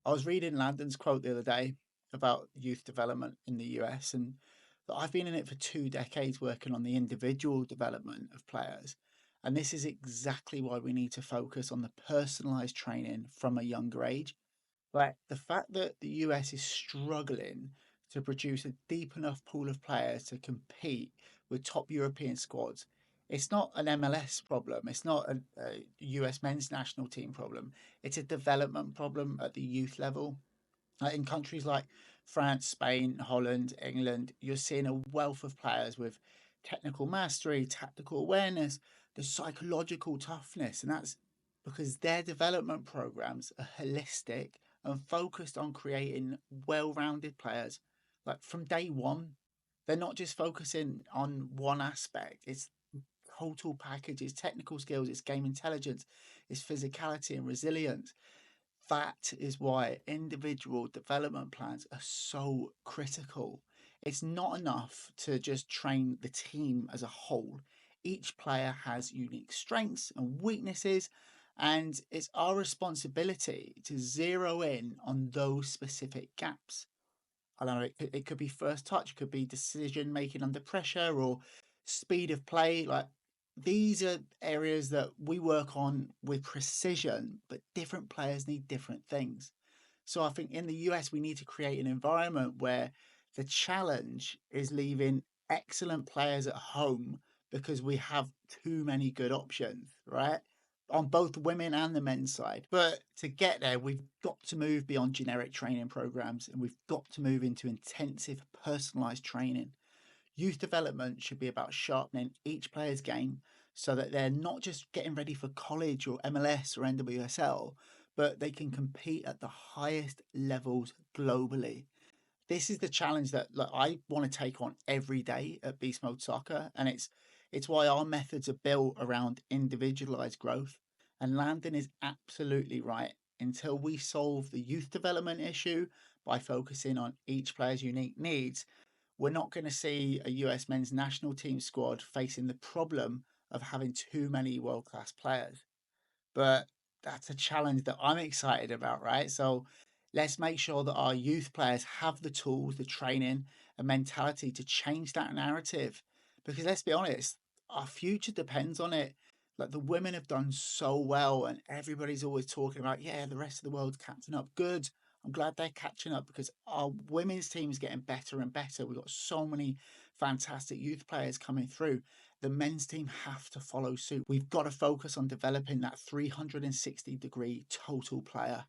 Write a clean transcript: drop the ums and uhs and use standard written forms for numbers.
I was reading Landon's quote the other day about youth development in the US, and that I've been in it for 2 decades working on the individual development of players. And this is exactly why we need to focus on the personalized training from a younger age. Like the fact that the US is struggling to produce a deep enough pool of players to compete with top European squads. It's not an MLS problem. It's not a US men's national team problem. It's a development problem at the youth level. In countries like France, Spain, Holland, England, you're seeing a wealth of players with technical mastery, tactical awareness, the psychological toughness. And that's because their development programs are holistic and focused on creating well rounded players. Like from day one, they're not just focusing on one aspect, it's total package, it's technical skills, it's game intelligence, it's physicality and resilience. That is why individual development plans are so critical. It's not enough to just train the team as a whole. Each player has unique strengths and weaknesses, and it's our responsibility to zero in on those specific gaps. I don't know, it could be first touch, it could be decision making under pressure or speed of play. Like these are areas that we work on with precision, but different players need different things. So I think in the US, we need to create an environment where the challenge is leaving excellent players at home because we have too many good options, right? On both women and the men's side. But to get there, we've got to move beyond generic training programs and we've got to move into intensive, personalized training. Youth development should be about sharpening each player's game so that they're not just getting ready for college or MLS or NWSL, but they can compete at the highest levels globally. This is the challenge that like, I want to take on every day at Beast Mode Soccer, and it's why our methods are built around individualized growth. And Landon is absolutely right. Until we solve the youth development issue by focusing on each player's unique needs, we're not going to see a US men's national team squad facing the problem of having too many world class players. But that's a challenge that I'm excited about, right? So let's make sure that our youth players have the tools, the training, and mentality to change that narrative. Because let's be honest, our future depends on it. Like the women have done so well, and everybody's always talking about, yeah, the rest of the world's catching up. Good. I'm glad they're catching up because our women's team is getting better and better. We've got so many fantastic youth players coming through. The men's team have to follow suit. We've got to focus on developing that 360-degree total player.